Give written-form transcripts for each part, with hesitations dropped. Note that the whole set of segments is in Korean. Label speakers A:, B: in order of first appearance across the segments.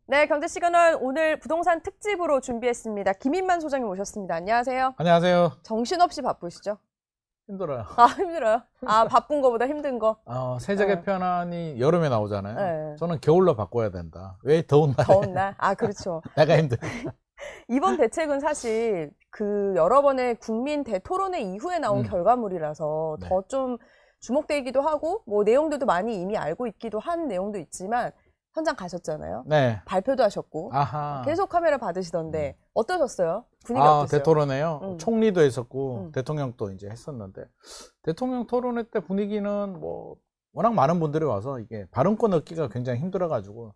A: 네, 경제시그널 오늘 부동산 특집으로 준비했습니다. 김인만 소장님 오셨습니다. 안녕하세요.
B: 안녕하세요.
A: 정신없이 바쁘시죠?
B: 힘들어요.
A: 아, 힘들어요? 아, 바쁜 거보다 힘든 거?
B: 세제 개편안이 여름에 나오잖아요.
A: 네.
B: 저는 겨울로 바꿔야 된다. 왜 더운 날에?
A: 더운 날? 아, 그렇죠.
B: 내가 힘들어.
A: 이번 대책은 사실 그 여러 번의 국민 대토론회 이후에 나온 결과물이라서
B: 네.
A: 더 좀 주목되기도 하고 뭐 내용들도 많이 이미 알고 있기도 한 내용도 있지만 현장 가셨잖아요.
B: 네.
A: 발표도 하셨고
B: 아하.
A: 계속 카메라 받으시던데 어떠셨어요? 분위기 어땠어요?
B: 대토론회요. 총리도 했었고 대통령도 이제 했었는데 대통령 토론회 때 분위기는 뭐 워낙 많은 분들이 와서 이게 발언권 얻기가 굉장히 힘들어가지고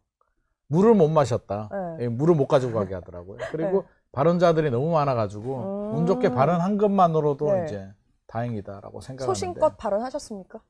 B: 물을 못 마셨다.
A: 네.
B: 물을 못 가지고 가게 하더라고요. 그리고 발언자들이 너무 많아가지고 운 좋게 발언한 것만으로도
A: 네.
B: 이제 다행이다라고 생각하는데
A: 소신껏 발언하셨습니까?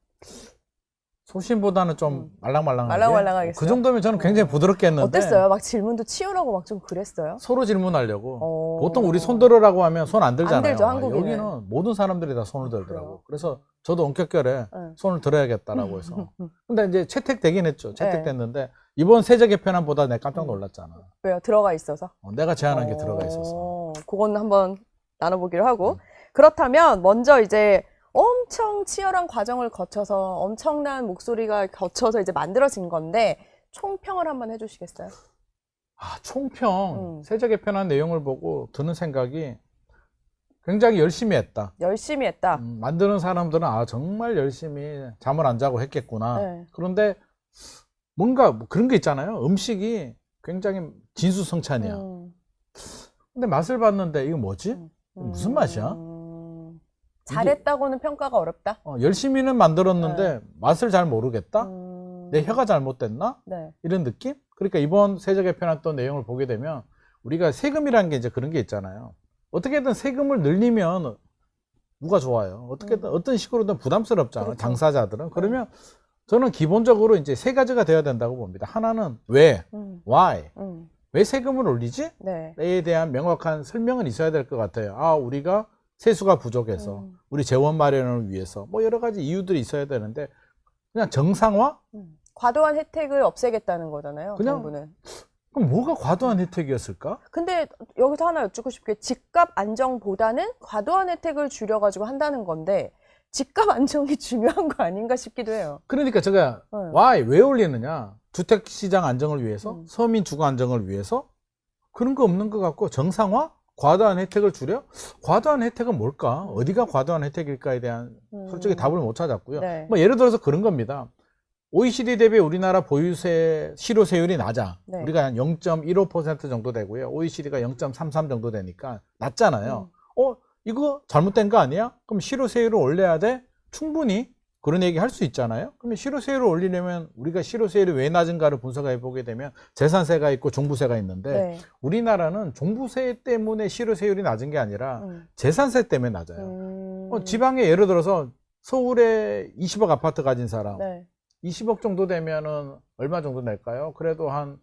B: 소신보다는 좀 말랑말랑하게
A: 말랑말랑하게
B: 그 정도면 저는 굉장히 부드럽게 했는데
A: 어땠어요? 막 질문도 치열하고 막 좀 그랬어요?
B: 서로 질문하려고 보통 우리 손 들으라고 하면 손 안 들잖아요.
A: 안 들죠, 한국인은.
B: 여기는 모든 사람들이 다 손을 들더라고.
A: 그래요?
B: 그래서 저도 엄격결에
A: 네.
B: 손을 들어야겠다라고 해서 근데 이제 채택되긴 했죠.
A: 네.
B: 채택됐는데 이번 세제 개편안보다 내가 깜짝 놀랐잖아.
A: 왜요? 들어가 있어서?
B: 내가 제안한 게 들어가 있어서.
A: 그거는 한번 나눠보기로 하고 그렇다면 먼저 이제 엄청 치열한 과정을 거쳐서 엄청난 목소리가 거쳐서 이제 만들어진 건데 총평을 한번 해주시겠어요?
B: 총평 세제 개편안 내용을 보고 드는 생각이 굉장히 열심히 했다.
A: 열심히 했다.
B: 만드는 사람들은 정말 열심히 잠을 안 자고 했겠구나.
A: 네.
B: 그런데 뭔가 뭐 그런 게 있잖아요. 음식이 굉장히 진수성찬이야. 근데 맛을 봤는데 이거 뭐지? 무슨 맛이야?
A: 잘했다고는 평가가 어렵다?
B: 열심히는 만들었는데 맛을 잘 모르겠다? 내 혀가 잘못됐나?
A: 네.
B: 이런 느낌? 그러니까 이번 세제 개편안 또 내용을 보게 되면 우리가 세금이라는 게 이제 그런 게 있잖아요. 어떻게든 세금을 늘리면 누가 좋아요? 어떻게든 어떤 식으로든 부담스럽잖아요.
A: 그렇죠.
B: 당사자들은. 그러면 저는 기본적으로 이제 세 가지가 돼야 된다고 봅니다. 하나는 왜, why, 왜 세금을 올리지?
A: 네.
B: 에 대한 명확한 설명은 있어야 될 것 같아요. 우리가 세수가 부족해서 우리 재원 마련을 위해서 뭐 여러 가지 이유들이 있어야 되는데 그냥 정상화?
A: 과도한 혜택을 없애겠다는 거잖아요.
B: 그냥
A: 정부는.
B: 그럼 뭐가 과도한 혜택이었을까?
A: 근데 여기서 하나 여쭙고 싶은 게 집값 안정보다는 과도한 혜택을 줄여가지고 한다는 건데 집값 안정이 중요한 거 아닌가 싶기도 해요.
B: 그러니까 제가 why, 왜 올리느냐? 주택시장 안정을 위해서? 서민 주거 안정을 위해서? 그런 거 없는 것 같고 정상화? 과도한 혜택을 줄여? 과도한 혜택은 뭘까? 어디가 과도한 혜택일까에 대한 솔직히 답을 못 찾았고요.
A: 네.
B: 뭐 예를 들어서 그런 겁니다. OECD 대비 우리나라 보유세 실효세율이 낮아.
A: 네.
B: 우리가 한 0.15% 정도 되고요. OECD가 0.33 정도 되니까 낮잖아요. 이거 잘못된 거 아니야? 그럼 실효세율을 올려야 돼? 충분히 그런 얘기 할 수 있잖아요. 그러면 실효세율을 올리려면 우리가 실효세율이 왜 낮은가를 분석해 보게 되면 재산세가 있고 종부세가 있는데
A: 네.
B: 우리나라는 종부세 때문에 실효세율이 낮은 게 아니라 재산세 때문에 낮아요. 지방에 예를 들어서 서울에 20억 아파트 가진 사람
A: 네.
B: 20억 정도 되면은 얼마 정도 낼까요? 그래도 한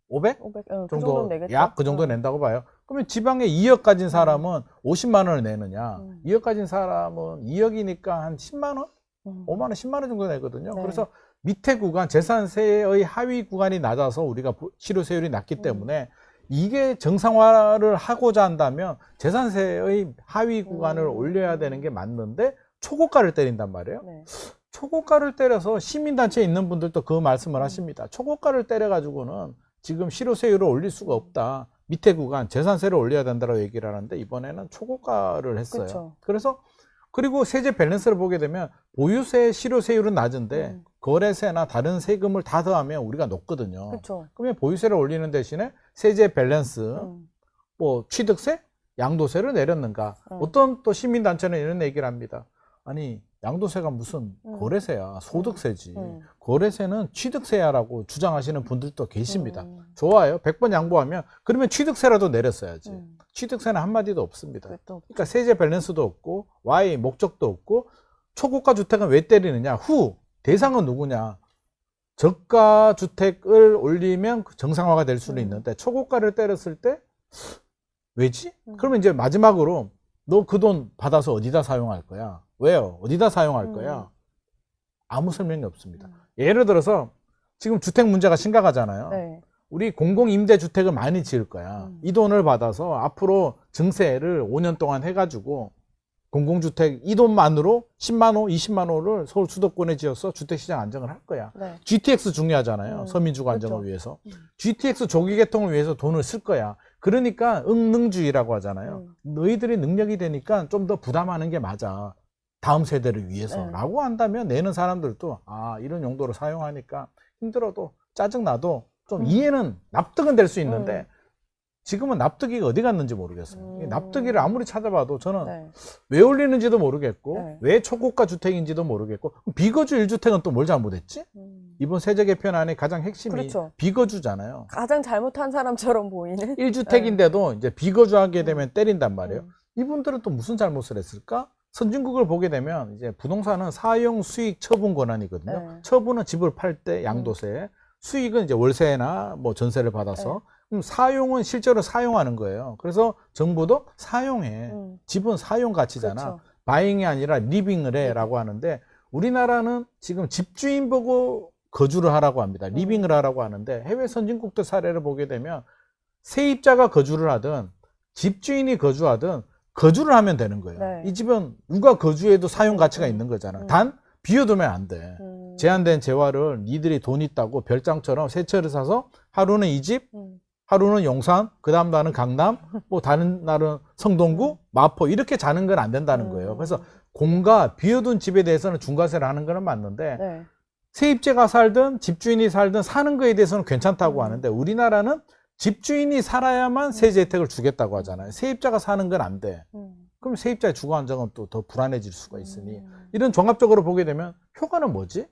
B: 500?
A: 500,
B: 정도,
A: 그 정도 내겠죠?
B: 약 그 정도 낸다고 봐요. 그러면 지방에 2억 가진 사람은 50만 원을 내느냐? 2억 가진 사람은 2억이니까 한 10만 원? 5만 원, 10만 원 정도 내거든요.
A: 네.
B: 그래서 밑에 구간, 재산세의 하위 구간이 낮아서 우리가 실효세율이 낮기 때문에 이게 정상화를 하고자 한다면 재산세의 하위 구간을 올려야 되는 게 맞는데 초고가를 때린단 말이에요.
A: 네.
B: 초고가를 때려서 시민단체에 있는 분들도 그 말씀을 하십니다. 초고가를 때려가지고는 지금 실효세율을 올릴 수가 없다. 밑에 구간 재산세를 올려야 된다고 얘기를 하는데 이번에는 초고가를 했어요.
A: 그쵸.
B: 그래서 그리고 세제 밸런스를 보게 되면 보유세 실효세율은 낮은데 거래세나 다른 세금을 다 더하면 우리가 높거든요.
A: 그쵸.
B: 그러면 보유세를 올리는 대신에 세제 밸런스, 뭐 취득세, 양도세를 내렸는가? 어떤 또 시민단체는 이런 얘기를 합니다. 아니 양도세가 무슨 거래세야, 소득세지. 거래세는 취득세야라고 주장하시는 분들도 계십니다. 좋아요. 100번 양보하면 그러면 취득세라도 내렸어야지. 취득세는 한마디도 없습니다. 그러니까 세제 밸런스도 없고 why 목적도 없고 초고가 주택은 왜 때리느냐? 대상은 누구냐? 저가 주택을 올리면 정상화가 될 수는 있는데 초고가를 때렸을 때 왜지? 그러면 이제 마지막으로 너 그 돈 받아서 어디다 사용할 거야? 왜요? 어디다 사용할 거야? 아무 설명이 없습니다. 예를 들어서 지금 주택 문제가 심각하잖아요.
A: 네.
B: 우리 공공임대주택을 많이 지을 거야. 이 돈을 받아서 앞으로 증세를 5년 동안 해가지고 공공주택 이 돈만으로 10만 호, 20만 호를 서울 수도권에 지어서 주택시장 안정을 할 거야.
A: 네.
B: GTX 중요하잖아요. 서민주거 안정을
A: 그렇죠.
B: 위해서. GTX 조기 개통을 위해서 돈을 쓸 거야. 그러니까 응능주의라고 하잖아요. 너희들이 능력이 되니까 좀 더 부담하는 게 맞아. 다음 세대를 위해서.
A: 네.
B: 라고 한다면 내는 사람들도 이런 용도로 사용하니까 힘들어도 짜증나도 좀 이해는 납득은 될 수 있는데 지금은 납득이가 어디 갔는지 모르겠어요. 이 납득이를 아무리 찾아봐도 저는
A: 네.
B: 왜 올리는지도 모르겠고
A: 네.
B: 왜 초고가 주택인지도 모르겠고 비거주 1주택은 또 뭘 잘못했지? 이번 세제 개편안의 가장 핵심이
A: 그렇죠.
B: 비거주잖아요.
A: 가장 잘못한 사람처럼 보이는
B: 1주택인데도 이제 비거주하게 되면 때린단 말이에요. 이분들은 또 무슨 잘못을 했을까? 선진국을 보게 되면 이제 부동산은 사용 수익 처분 권한이거든요.
A: 네.
B: 처분은 집을 팔 때 양도세, 수익은 이제 월세나 뭐 전세를 받아서 그럼 사용은 실제로 사용하는 거예요. 그래서 정부도 사용해. 집은 사용 가치잖아.
A: 그렇죠.
B: 바잉이 아니라 리빙을 해라고 하는데 우리나라는 지금 집주인 보고 거주를 하라고 합니다. 리빙을 하라고 하는데 해외 선진국들 사례를 보게 되면 세입자가 거주를 하든 집주인이 거주하든 거주를 하면 되는 거예요.
A: 네.
B: 이 집은 누가 거주해도 사용 가치가 있는 거잖아. 단 비워두면 안 돼. 제한된 재화를 니들이 돈 있다고 별장처럼 새 채를 사서 하루는 이 집, 하루는 용산, 그 다음 날은 강남, 뭐 다른 날은 성동구, 마포 이렇게 자는 건 안 된다는 거예요. 그래서 공가, 비워둔 집에 대해서는 중과세를 하는 건 맞는데
A: 네.
B: 세입자가 살든 집주인이 살든 사는 거에 대해서는 괜찮다고 하는데 우리나라는 집주인이 살아야만 세제 혜택을 주겠다고 하잖아요. 세입자가 사는 건 안 돼. 그럼 세입자의 주거 안정은 또 더 불안해질 수가 있으니 이런 종합적으로 보게 되면 효과는 뭐지?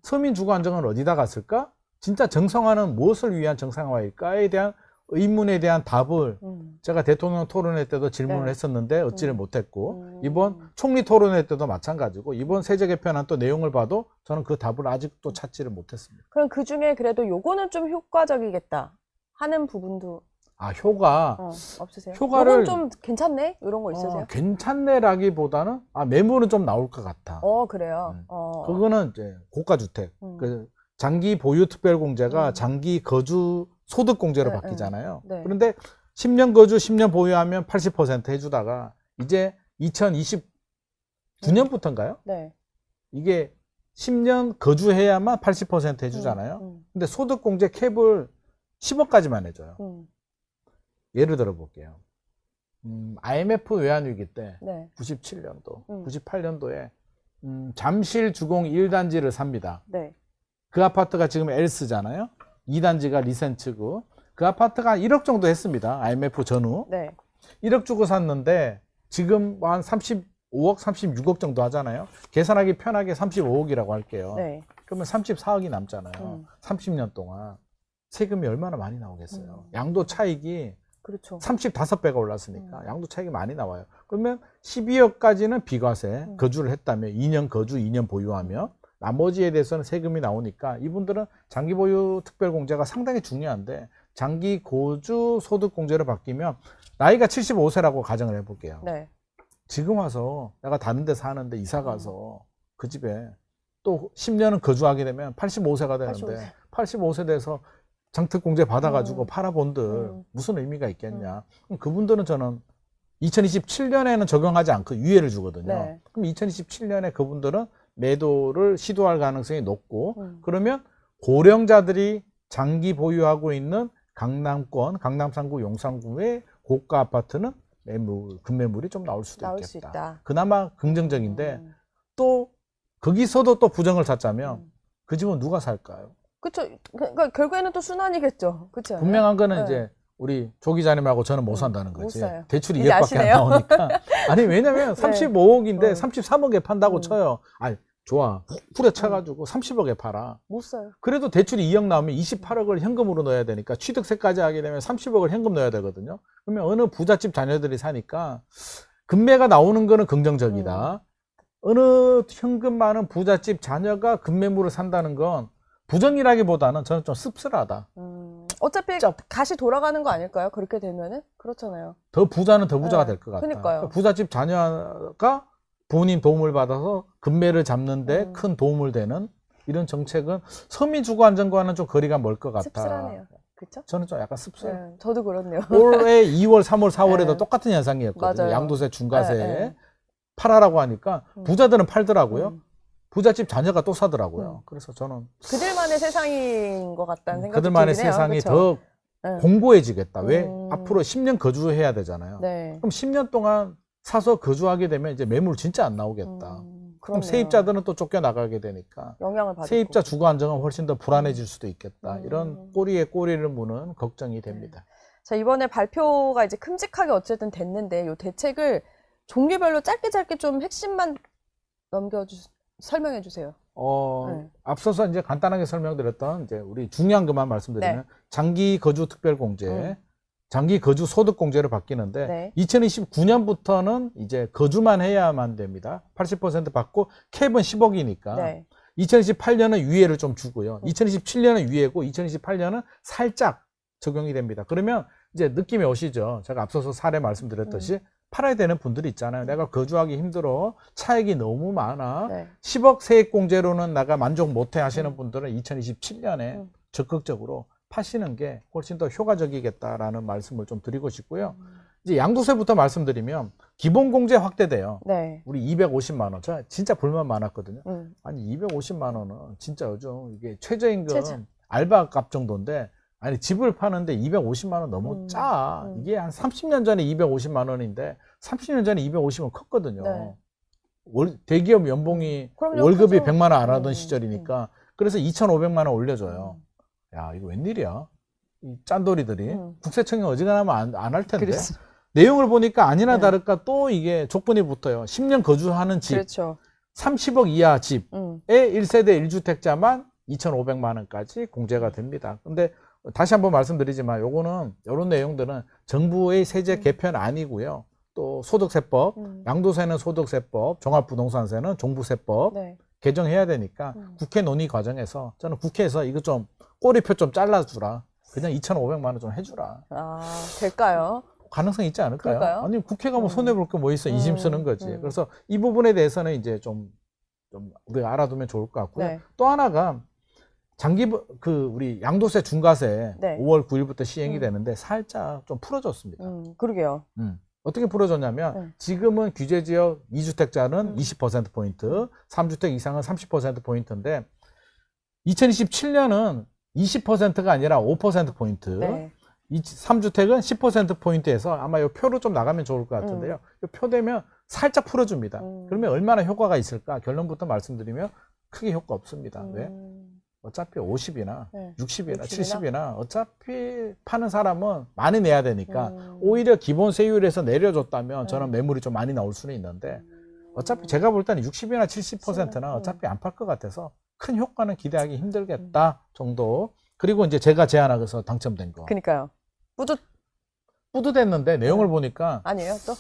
B: 서민 주거 안정은 어디다 갔을까? 진짜 정상화는 무엇을 위한 정상화일까에 대한 의문에 대한 답을 제가 대통령 토론회 때도 질문을
A: 네.
B: 했었는데 얻지를 못했고 이번 총리 토론회 때도 마찬가지고 이번 세제 개편안 또 내용을 봐도 저는 그 답을 아직도 찾지를 못했습니다.
A: 그럼 그 중에 그래도 요거는 좀 효과적이겠다 하는 부분도
B: 효과
A: 없으세요?
B: 효과를-
A: 요건 좀 괜찮네? 이런 거 있으세요?
B: 괜찮네라기보다는 매물은 좀 나올 것 같아.
A: 그래요.
B: 그거는 이제 고가주택, 그 장기 보유 특별공제가 장기 거주 소득공제로
A: 네,
B: 바뀌잖아요.
A: 네.
B: 그런데 10년 거주, 10년 보유하면 80% 해주다가 이제 2029년부터인가요?
A: 네.
B: 이게 10년 거주해야만 80% 해주잖아요. 근데 소득공제 캡을 10억까지만 해줘요. 예를 들어 볼게요. IMF 외환위기 때
A: 네.
B: 97년도, 98년도에 잠실 주공 1단지를 삽니다.
A: 네.
B: 그 아파트가 지금 엘스잖아요. 2단지가 리센츠고 그 아파트가 한 1억 정도 했습니다. IMF 전후.
A: 네.
B: 1억 주고 샀는데 지금 한 35억, 36억 정도 하잖아요. 계산하기 편하게 35억이라고 할게요.
A: 네.
B: 그러면 34억이 남잖아요. 30년 동안. 세금이 얼마나 많이 나오겠어요. 양도 차익이
A: 그렇죠.
B: 35배가 올랐으니까 양도 차익이 많이 나와요. 그러면 12억까지는 비과세, 거주를 했다면 2년 거주, 2년 보유하며 나머지에 대해서는 세금이 나오니까 이분들은 장기 보유 특별공제가 상당히 중요한데 장기 거주 소득공제로 바뀌면 나이가 75세라고 가정을 해볼게요.
A: 네.
B: 지금 와서 내가 다른 데 사는데 이사 가서 그 집에 또 10년은 거주하게 되면 85세가 되는데 85세 돼서 장특공제 받아가지고 팔아본들 무슨 의미가 있겠냐. 그럼 그분들은 저는 2027년에는 적용하지 않고 유예를 주거든요.
A: 네.
B: 그럼 2027년에 그분들은 매도를 시도할 가능성이 높고 그러면 고령자들이 장기 보유하고 있는 강남권, 강남 3구, 용산구의 고가 아파트는 급매물이 좀 나올 수도
A: 나올
B: 있겠다.
A: 수 있다.
B: 그나마 긍정적인데 또 거기서도 또 부정을 찾자면 그 집은 누가 살까요?
A: 그쵸. 그러니까 결국에는 또 순환이겠죠. 그쵸.
B: 분명한 거는
A: 네.
B: 이제 우리 조 기자님하고 저는 못 산다는
A: 못
B: 거지.
A: 사요.
B: 대출이
A: 이제
B: 2억밖에 안
A: 아시네요.
B: 나오니까. 아니 왜냐면 35억인데 33억에 판다고 쳐요. 아니 좋아. 후려쳐가지고 30억에 팔아.
A: 못 사요.
B: 그래도 대출이 2억 나오면 28억을 현금으로 넣어야 되니까 취득세까지 하게 되면 30억을 현금 넣어야 되거든요. 그러면 어느 부잣집 자녀들이 사니까 금매가 나오는 거는 긍정적이다. 어느 현금 많은 부잣집 자녀가 급매물을 산다는 건 부정이라기보다는 저는 좀 씁쓸하다.
A: 어차피 다시 돌아가는 거 아닐까요? 그렇게 되면은? 그렇잖아요.
B: 더 부자는 더 부자가
A: 네,
B: 될 것 같다.
A: 그러니까요.
B: 부잣집 자녀가 부모님 도움을 받아서 급매를 잡는데 큰 도움을 되는 이런 정책은 서민 주거 안정과는 좀 거리가 멀 것 같다.
A: 씁쓸하네요. 그렇죠?
B: 저는 좀 약간 씁쓸.
A: 네, 저도 그렇네요.
B: 올해 2월, 3월, 4월에도
A: 네.
B: 똑같은 현상이었거든요.
A: 맞아요.
B: 양도세, 중과세
A: 네, 네.
B: 팔아라고 하니까 부자들은 팔더라고요.
A: 음.
B: 부잣집 자녀가 또 사더라고요. 그래서 저는
A: 그들만의 세상인 것 같다는 생각이
B: 그들만의
A: 들긴 해요.
B: 세상이
A: 그쵸?
B: 더
A: 네.
B: 공고해지겠다. 왜?
A: 음.
B: 앞으로 10년 거주해야 되잖아요.
A: 네.
B: 그럼 10년 동안 사서 거주하게 되면 이제 매물 진짜 안 나오겠다. 그럼
A: 그러네요.
B: 세입자들은 또 쫓겨나가게 되니까
A: 영향을 받고.
B: 세입자 주거 안정은 훨씬 더 불안해질 수도 있겠다. 이런
A: 음.
B: 꼬리에 꼬리를 무는 걱정이 됩니다.
A: 자, 이번에 발표가 이제 큼직하게 어쨌든 됐는데 이 대책을 종류별로 짧게 좀 핵심만 설명해 주세요. 네.
B: 앞서서 이제 간단하게 설명드렸던 이제 우리 중요한 것만 말씀드리면
A: 네.
B: 장기 거주 특별공제, 장기 거주 소득공제로 바뀌는데
A: 네.
B: 2029년부터는 이제 거주만 해야만 됩니다. 80% 받고 캡은 10억이니까.
A: 네.
B: 2028년은 유예를 좀 주고요. 2027년은 유예고 2028년은 살짝 적용이 됩니다. 그러면 이제 느낌이 오시죠? 제가 앞서서 사례 말씀드렸듯이 팔아야 되는 분들이 있잖아요. 내가 거주하기 힘들어. 차익이 너무 많아.
A: 네.
B: 10억 세액공제로는 내가 만족 못해 하시는 분들은 2027년에 적극적으로 파시는 게 훨씬 더 효과적이겠다라는 말씀을 좀 드리고 싶고요. 이제 양도세부터 말씀드리면 기본공제 확대돼요.
A: 네.
B: 우리 250만 원. 저 진짜 불만 많았거든요.
A: 음.
B: 아니 250만 원은 진짜 요즘 이게 최저임금
A: 최저.
B: 알바 값 정도인데 아니 집을 파는데 250만 원 너무 짜. 이게 한 30년 전에 250만 원인데 30년 전에 250은 컸거든요.
A: 네.
B: 대기업 연봉이
A: 그럼요,
B: 월급이
A: 크죠.
B: 100만 원 안 하던 시절이니까 그래서 2,500만 원 올려줘요. 야 이거 웬일이야? 이 짠돌이들이 국세청이 어지간하면 안 할 텐데.
A: 그렇지.
B: 내용을 보니까 아니나
A: 네.
B: 다를까 또 이게 조건이 붙어요. 10년 거주하는 집,
A: 그렇죠.
B: 30억 이하 집의 1세대 1주택자만 2,500만 원까지 공제가 됩니다. 근데 다시 한번 말씀드리지만 요거는 이런 내용들은 정부의 세제 개편 아니고요. 또 소득세법, 양도세는 소득세법, 종합부동산세는 종부세법
A: 네.
B: 개정해야 되니까 국회 논의 과정에서 저는 국회에서 이거 좀 꼬리표 좀 잘라주라. 그냥 2,500만 원 좀 해주라.
A: 아, 될까요?
B: 가능성이 있지 않을까요?
A: 그럴까요?
B: 아니 국회가 뭐 손해볼 게 뭐 있어. 이심 쓰는 거지. 그래서 이 부분에 대해서는 이제 좀 우리가 알아두면 좋을 것 같고요.
A: 네.
B: 또 하나가 우리 양도세 중과세
A: 네.
B: 5월 9일부터 시행이 되는데 살짝 좀 풀어줬습니다.
A: 그러게요.
B: 어떻게 풀어줬냐면 지금은 규제지역 2주택자는 20%포인트, 3주택 이상은 30%포인트인데 2027년은 20%가 아니라 5%포인트,
A: 네.
B: 3주택은 10%포인트에서 아마 이 표로 좀 나가면 좋을 것 같은데요. 이 표 되면 살짝 풀어줍니다. 그러면 얼마나 효과가 있을까? 결론부터 말씀드리면 크게 효과 없습니다. 왜? 어차피 50이나
A: 네.
B: 60이나
A: 60이나?
B: 70이나 어차피 파는 사람은 많이 내야 되니까 오히려 기본 세율에서 내려줬다면 저는 매물이 좀 많이 나올 수는 있는데 어차피 제가 볼 때는 60이나 70%는 어차피 안 팔 것 같아서 큰 효과는 기대하기 힘들겠다 정도. 그리고 이제 제가 제안하고서 당첨된 거.
A: 그러니까요.
B: 뿌듯했는데 내용을 보니까
A: 아니에요, 또?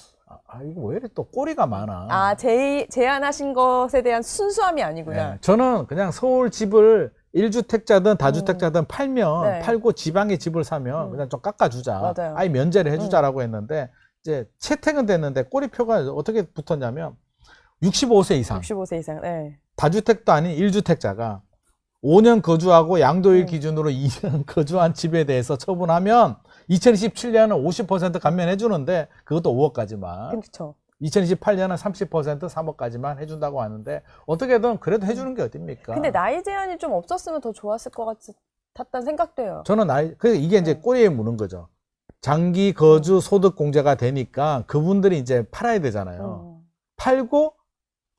B: 이거 왜 이래 또 꼬리가 많아.
A: 아, 제안하신 것에 대한 순수함이 아니구나.
B: 네, 저는 그냥 서울 집을 1주택자든 다주택자든 팔면
A: 네.
B: 팔고 지방에 집을 사면 그냥 좀 깎아주자.
A: 맞아요.
B: 아예 면제를 해주자라고 했는데 이제 채택은 됐는데 꼬리표가 어떻게 붙었냐면 65세 이상
A: 65세 이상. 네.
B: 다주택도 아닌 1주택자가 5년 거주하고 양도일 기준으로 2년 거주한 집에 대해서 처분하면 2027년은 50% 감면해 주는데 그것도 5억까지만.
A: 그렇죠.
B: 2028년은 30% 3억까지만 해준다고 하는데 어떻게든 그래도 해주는 게 어딥니까?
A: 근데 나이 제한이 좀 없었으면 더 좋았을 것 같다는 생각도 해요.
B: 저는 이게 이제 꼬리에 무는 거죠. 장기 거주 소득 공제가 되니까 그분들이 이제 팔아야 되잖아요. 팔고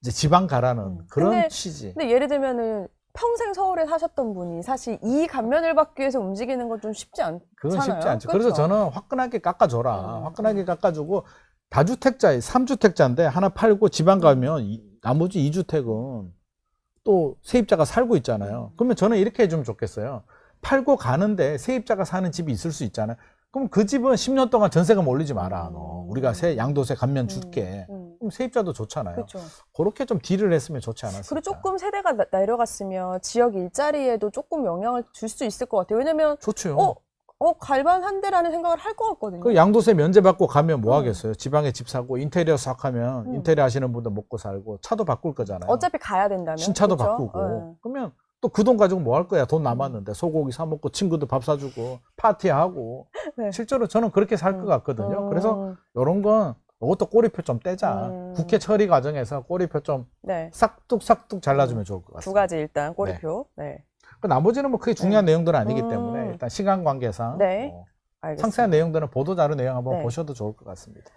B: 이제 지방 가라는 그런 취지.
A: 근데 예를 들면은 평생 서울에 사셨던 분이 사실 이 감면을 받기 위해서 움직이는 건 좀 쉽지 않잖아요.
B: 그건 쉽지 않죠.
A: 그렇죠?
B: 그래서 저는 화끈하게 깎아줘라. 화끈하게 깎아주고 다주택자, 3주택자인데 하나 팔고 지방 가면 나머지 2주택은 또 세입자가 살고 있잖아요. 그러면 저는 이렇게 해주면 좋겠어요. 팔고 가는데 세입자가 사는 집이 있을 수 있잖아요. 그럼 그 집은 10년 동안 전세금 올리지 마라. 너. 우리가 양도세 감면 줄게. 그럼 세입자도 좋잖아요.
A: 그렇죠.
B: 그렇게 좀 딜을 했으면 좋지 않았을까.
A: 그리고 조금 세대가 내려갔으면 지역 일자리에도 조금 영향을 줄 수 있을 것 같아요. 왜냐면
B: 좋죠.
A: 갈만한데라는 생각을 할 것 같거든요.
B: 그 양도세 면제받고 가면 뭐 하겠어요? 지방에 집 사고 인테리어 싹 하면 인테리어 하시는 분들 먹고 살고 차도 바꿀 거잖아요.
A: 어차피 가야 된다면.
B: 신차도
A: 그렇죠?
B: 바꾸고.
A: 네.
B: 그러면 또 그 돈 가지고 뭐 할 거야? 돈 남았는데 소고기 사 먹고 친구들 밥 사주고 파티하고.
A: 네.
B: 실제로 저는 그렇게 살 것 같거든요. 그래서 이런 건 이것도 꼬리표 좀 떼자. 국회 처리 과정에서 꼬리표 좀
A: 네.
B: 싹둑싹둑 잘라주면 좋을 것 같습니다.
A: 두 가지 일단 꼬리표. 네.
B: 그 나머지는 뭐 크게 중요한 내용들은 아니기 때문에 일단 시간 관계상
A: 네.
B: 뭐
A: 알겠습니다.
B: 상세한 내용들은 보도자료 내용 한번
A: 네.
B: 보셔도 좋을 것 같습니다.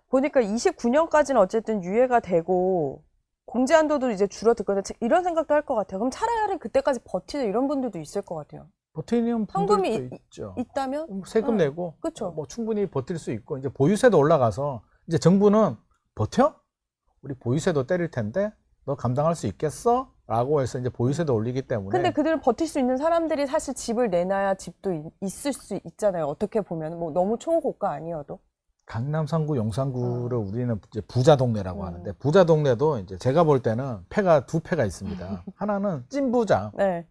A: 보니까 29년까지는 어쨌든 유예가 되고 공제한도도 이제 줄어들거든요. 이런 생각도 할 것 같아요. 그럼 차라리 그때까지 버티자 이런 분들도 있을 것 같아요.
B: 버티는 분들도
A: 현금이
B: 있죠.
A: 있다면?
B: 세금 내고
A: 그쵸.
B: 뭐 충분히 버틸 수 있고 이제 보유세도 올라가서 이제 정부는 버텨? 우리 보유세도 때릴 텐데 너 감당할 수 있겠어? 라고 해서 이제 보유세도 올리기 때문에
A: 근데 그들은 버틸 수 있는 사람들이 사실 집을 내놔야 집도 있을 수 있잖아요. 어떻게 보면 뭐 너무 초고가 아니어도.
B: 강남 3구, 용산구를 우리는 이제 부자 동네라고 하는데 부자 동네도 이제 제가 볼 때는 두 패가 있습니다. 하나는 찐부자.
A: 네.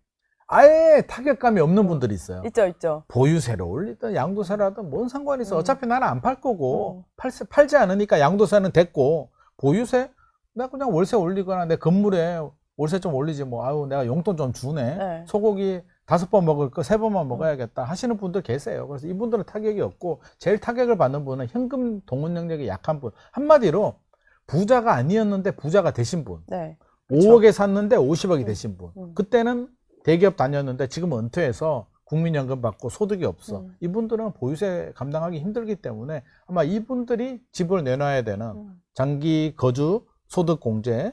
B: 아예 타격감이 없는 분들이 있어요.
A: 있죠.
B: 보유세를 올리든 양도세를 하든 뭔 상관이 있어. 어차피 나는 안 팔 거고 팔지 않으니까 양도세는 됐고 보유세? 내가 그냥 월세 올리거나 내 건물에 월세 좀 올리지 뭐 아유 내가 용돈 좀 주네.
A: 네.
B: 소고기 5번 먹을 거 3번만 먹어야겠다 하시는 분들 계세요. 그래서 이분들은 타격이 없고 제일 타격을 받는 분은 현금 동원 능력이 약한 분. 한마디로 부자가 아니었는데 부자가 되신 분.
A: 네.
B: 5억에 샀는데 50억이 되신 분. 그때는 대기업 다녔는데 지금 은퇴해서 국민연금 받고 소득이 없어. 이분들은 보유세 감당하기 힘들기 때문에 아마 이분들이 집을 내놔야 되는 장기 거주 소득 공제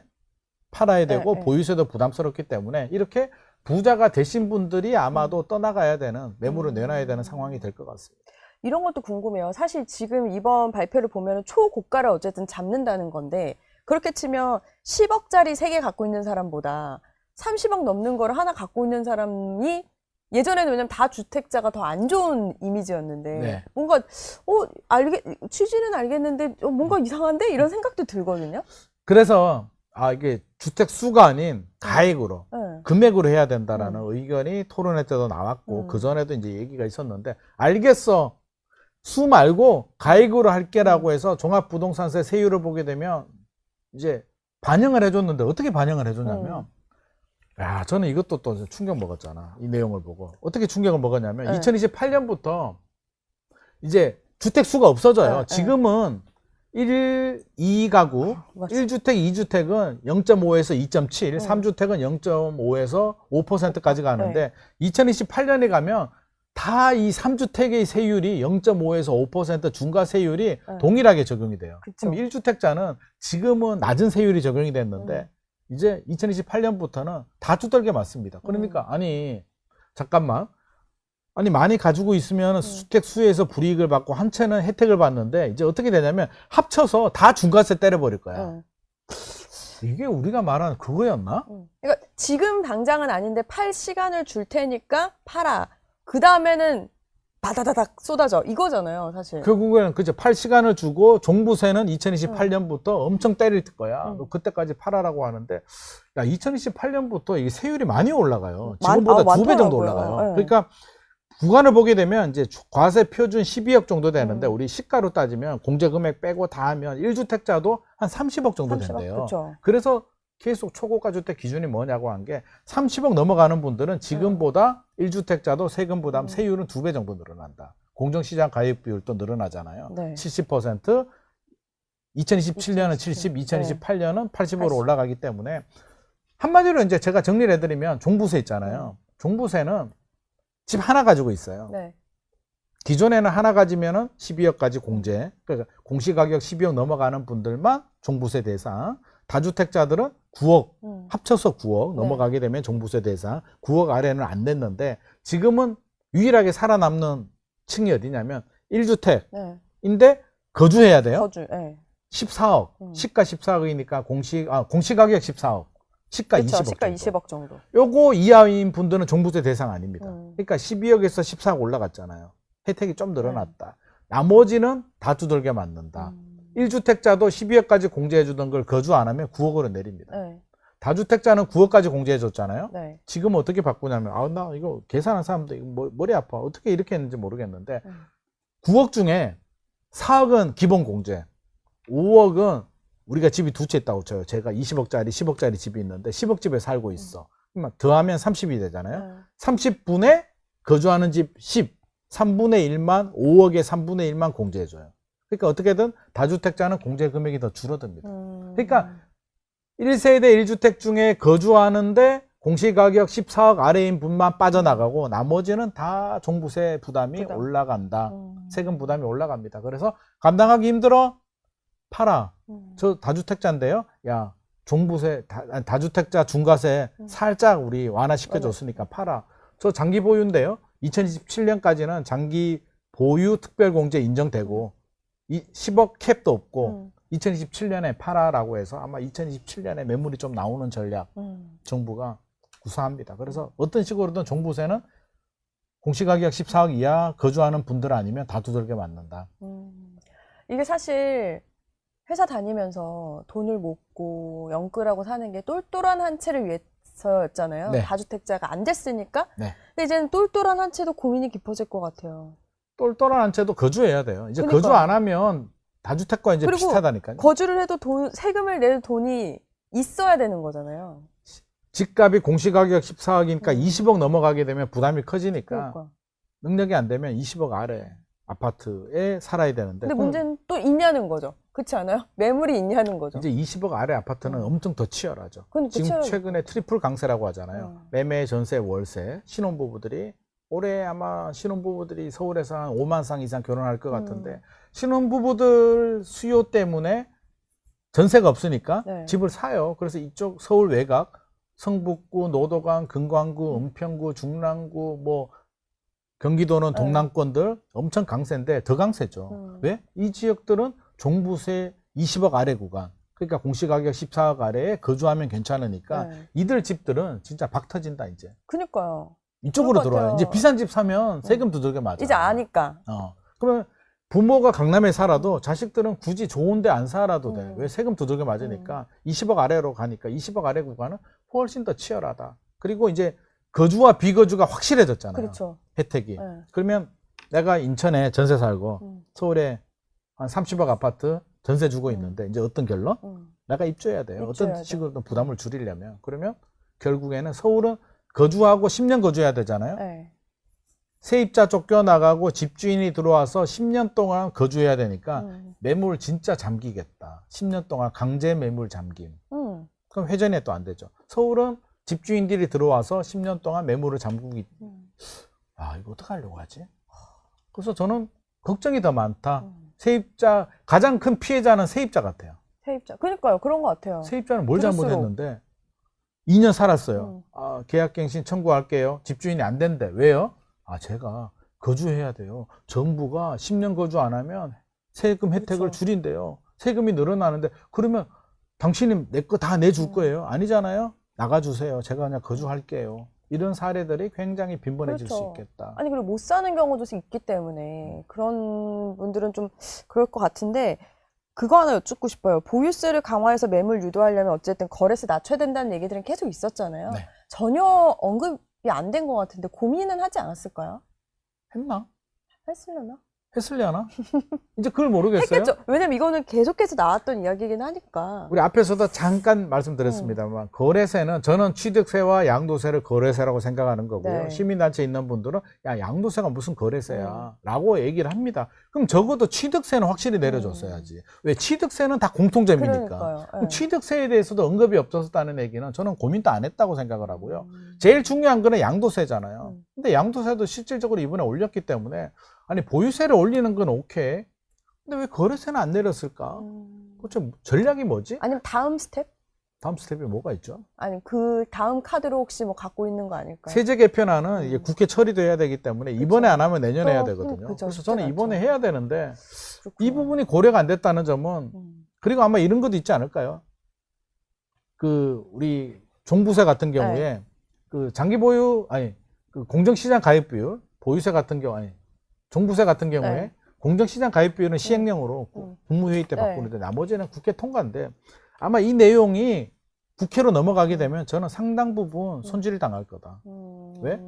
B: 팔아야 되고 보유세도 부담스럽기 때문에 이렇게 부자가 되신 분들이 아마도 떠나가야 되는 매물을 내놔야 되는 상황이 될 것 같습니다.
A: 이런 것도 궁금해요. 사실 지금 이번 발표를 보면 초고가를 어쨌든 잡는다는 건데 그렇게 치면 10억짜리 3개 갖고 있는 사람보다 30억 넘는 거를 하나 갖고 있는 사람이 예전에는 왜냐면 다 주택자가 더 안 좋은 이미지였는데
B: 네.
A: 뭔가 취지는 알겠는데 뭔가 이상한데 이런 생각도 들거든요.
B: 그래서 이게 주택 수가 아닌 가액으로
A: 네.
B: 금액으로 해야 된다라는 의견이 토론회 때도 나왔고 그 전에도 이제 얘기가 있었는데 알겠어 수 말고 가액으로 할게라고 해서 종합부동산세 세율을 보게 되면 이제 반영을 해줬는데 어떻게 반영을 해줬냐면 야 저는 이것도 또 충격 먹었잖아. 이 내용을 보고 어떻게 충격을 먹었냐면 2028년부터 이제 주택 수가 없어져요. 지금은 2가구, 1주택, 2주택은 0.5에서 2.7, 3주택은 0.5에서 5%까지 가는데 2028년에 가면 다 이 3주택의 세율이 0.5에서 5% 중과 세율이 동일하게 적용이 돼요.
A: 그쵸.
B: 그럼 1주택자는 지금은 낮은 세율이 적용이 됐는데 이제 2028년부터는 다 두들겨 맞습니다. 그러니까 아니 잠깐만 아니 많이 가지고 있으면 주택 수에서 불이익을 받고 한 채는 혜택을 받는데 이제 어떻게 되냐면 합쳐서 다 중과세 때려버릴 거야. 이게 우리가 말하는 그거였나?
A: 그러니까 지금 당장은 아닌데 팔 시간을 줄 테니까 팔아. 그 다음에는 바다다닥 쏟아져 이거잖아요, 사실.
B: 결국에는 그죠. 팔 시간을 주고 종부세는 2028년부터 엄청 때릴 거야. 너 그때까지 팔아라고 하는데 야 2028년부터 이 세율이 많이 올라가요. 지금보다 2배 정도 올라가요. 그러니까 구간을 보게 되면 이제 과세 표준 12억 정도 되는데 우리 시가로 따지면 공제 금액 빼고 다 하면 1주택자도 한 30억 정도 된대요.
A: 그쵸.
B: 그래서 계속 초고가 주택 기준이 뭐냐고 한 게 30억 넘어가는 분들은 지금보다 1주택자도 세금 부담 세율은 2배 정도 늘어난다. 공정시장 가입 비율도 늘어나잖아요.
A: 네.
B: 70%, 2027년은 70, 2028년은 80으로 올라가기 때문에 한마디로 이제 제가 정리를 해드리면 종부세 있잖아요. 종부세는 집 하나 가지고 있어요.
A: 네.
B: 기존에는 하나 가지면은 12억까지 공제, 그러니까 공시가격 12억 넘어가는 분들만 종부세 대상, 다주택자들은 9억, 합쳐서 9억 넘어가게 되면 종부세 대상, 9억 아래는 안 냈는데 지금은 유일하게 살아남는 층이 어디냐면 1주택인데 거주해야 돼요.
A: 거주, 네.
B: 14억, 시가 14억이니까 공시가격 14억, 시가
A: 그쵸,
B: 20억
A: 시가
B: 정도.
A: 20억 정도.
B: 요거 이하인 분들은 종부세 대상 아닙니다. 그러니까 12억에서 14억 올라갔잖아요. 혜택이 좀 늘어났다. 나머지는 다 두들겨 맞는다. 1주택자도 12억까지 공제해주던 걸 거주 안 하면 9억으로 내립니다.
A: 네.
B: 다주택자는 9억까지 공제해줬잖아요.
A: 네.
B: 지금 어떻게 바꾸냐면 나 이거 계산한 사람도 이거 머리 아파. 어떻게 이렇게 했는지 모르겠는데 9억 중에 4억은 기본 공제, 5억은 우리가 집이 두 채 있다고 쳐요. 제가 20억짜리, 10억짜리 집이 있는데 10억 집에 살고 있어. 그러면 더하면 30이 되잖아요.
A: 네.
B: 30분의 거주하는 집 10, 3분의 1만 5억의 3분의 1만 공제해줘요. 그러니까 어떻게든 다주택자는 공제 금액이 더 줄어듭니다. 그러니까 1세대 1주택 중에 거주하는데 공시가격 14억 아래인 분만 빠져나가고 나머지는 다 종부세 부담이 올라간다. 세금 부담이 올라갑니다. 그래서 감당하기 힘들어? 팔아. 저 다주택자인데요. 야, 종부세, 다주택자 중과세 살짝 우리 완화시켜줬으니까 팔아. 저 장기 보유인데요. 2027년까지는 장기 보유 특별공제 인정되고 10억 캡도 없고 2027년에 팔아라고 해서 아마 2027년에 매물이 좀 나오는 전략 정부가 구사합니다. 그래서 어떤 식으로든 종부세는 공시가격 14억 이하 거주하는 분들 아니면 다 두들겨 맞는다.
A: 이게 사실 회사 다니면서 돈을 모으고 영끌하고 사는 게 똘똘한 한 채를 위해서였잖아요.
B: 네.
A: 다주택자가 안 됐으니까.
B: 네.
A: 근데 이제는 똘똘한 한 채도 고민이 깊어질 것 같아요.
B: 똘똘한 한 채도 거주해야 돼요. 이제
A: 그러니까요.
B: 거주 안 하면 다주택과 이제
A: 그리고
B: 비슷하다니까요.
A: 거주를 해도 세금을 낼 돈이 있어야 되는 거잖아요.
B: 집값이 공시가격 14억이니까 20억 넘어가게 되면 부담이 커지니까
A: 그러니까.
B: 능력이 안 되면 20억 아래 아파트에 살아야 되는데
A: 근데 문제는 또 있냐는 거죠. 그렇지 않아요? 매물이 있냐는 거죠.
B: 이제 20억 아래 아파트는 엄청 더 치열하죠.
A: 그건
B: 지금
A: 치열하죠.
B: 최근에 트리플 강세라고 하잖아요. 매매, 전세, 월세, 신혼부부들이 올해 아마 신혼부부들이 서울에서 한 5만 쌍 이상 결혼할 것 같은데 신혼부부들 수요 때문에 전세가 없으니까
A: 네.
B: 집을 사요. 그래서 이쪽 서울 외곽, 성북구, 노도강, 금광구, 은평구, 중랑구, 뭐 경기도는 동남권들 엄청 강세인데 더 강세죠. 왜? 이 지역들은 종부세 20억 아래 구간. 그러니까 공시가격 14억 아래에 거주하면 괜찮으니까
A: 네.
B: 이들 집들은 진짜 박 터진다 이제.
A: 그니까요.
B: 이쪽으로
A: 그럴 것
B: 들어와요.
A: 같아요.
B: 이제 비싼 집 사면 세금 두들겨 맞아.
A: 이제 아니까.
B: 그러면 부모가 강남에 살아도 자식들은 굳이 좋은데 안 살아도 돼. 왜? 세금 두들겨 맞으니까 20억 아래로 가니까 20억 아래 구간은 훨씬 더 치열하다. 그리고 이제 거주와 비거주가 확실해졌잖아요.
A: 그렇죠.
B: 혜택이.
A: 네.
B: 그러면 내가 인천에 전세 살고 서울에 한 30억 아파트 전세 주고 있는데 이제 어떤 결론? 내가 입주해야 돼요. 어떤
A: 입주해야죠.
B: 식으로든 부담을 줄이려면. 그러면 결국에는 서울은 거주하고 10년 거주해야 되잖아요.
A: 네.
B: 세입자 쫓겨나가고 집주인이 들어와서 10년 동안 거주해야 되니까 매물 진짜 잠기겠다. 10년 동안 강제 매물 잠김. 그럼 회전이 또 안 되죠. 서울은 집주인들이 들어와서 10년 동안 매물을 잠그기. 아, 이거 어떡하려고 하지? 그래서 저는 걱정이 더 많다. 세입자, 가장 큰 피해자는 세입자 같아요.
A: 세입자. 그러니까요. 그런 것 같아요.
B: 세입자는 뭘
A: 들을수록.
B: 잘못했는데 2년 살았어요. 계약갱신 청구할게요. 집주인이 안 된대. 왜요? 제가 거주해야 돼요. 정부가 10년 거주 안 하면 세금 혜택을
A: 그렇죠.
B: 줄인대요. 세금이 늘어나는데 그러면 당신이 내 거 다 내줄 거예요? 아니잖아요. 나가주세요. 제가 그냥 거주할게요. 이런 사례들이 굉장히 빈번해질
A: 그렇죠.
B: 수 있겠다.
A: 아니, 그리고 못 사는 경우도 있기 때문에 그런 분들은 좀 그럴 것 같은데 그거 하나 여쭙고 싶어요. 보유세를 강화해서 매물 유도하려면 어쨌든 거래세 낮춰야 된다는 얘기들은 계속 있었잖아요.
B: 네.
A: 전혀 언급이 안 된 것 같은데 고민은 하지 않았을까요?
B: 했나?
A: 했으려나?
B: 했으려나? 이제 그걸 모르겠어요.
A: 했겠죠. 왜냐면 이거는 계속해서 나왔던 이야기이긴 하니까.
B: 우리 앞에서도 잠깐 말씀드렸습니다만 거래세는 저는 취득세와 양도세를 거래세라고 생각하는 거고요.
A: 네.
B: 시민단체에 있는 분들은 야 양도세가 무슨 거래세야 라고 얘기를 합니다. 그럼 적어도 취득세는 확실히 내려줬어야지. 왜? 취득세는 다 공통점이니까.
A: 그러니까요.
B: 그럼 취득세에 대해서도 언급이 없었다는 얘기는 저는 고민도 안 했다고 생각을 하고요. 제일 중요한 거는 양도세잖아요. 근데 양도세도 실질적으로 이번에 올렸기 때문에 아니 보유세를 올리는 건 오케이. 근데 왜 거래세는 안 내렸을까? 도대체 전략이 뭐지?
A: 아니면 다음 스텝?
B: 다음 스텝이 뭐가 있죠?
A: 아니 그 다음 카드로 혹시 뭐 갖고 있는 거 아닐까요?
B: 세제 개편안은 이게 국회 처리돼야 되기 때문에 이번에 안 하면 내년에 해야
A: 또,
B: 되거든요.
A: 그쵸,
B: 그래서 저는
A: 쉽지
B: 이번에
A: 않죠.
B: 해야 되는데 이
A: 그렇구나.
B: 부분이 고려가 안 됐다는 점은 그리고 아마 이런 것도 있지 않을까요? 그 우리 종부세 같은 경우에
A: 네.
B: 그 장기 보유 아니 그 공정시장 가입 비율 보유세 같은 경우 아니 종부세 같은 경우에
A: 네.
B: 공정시장 가입 비율은 시행령으로 국무회의 때
A: 네.
B: 바꾸는데 나머지는 국회 통과인데 아마 이 내용이 국회로 넘어가게 되면 저는 상당 부분 손질을 당할 거다. 왜?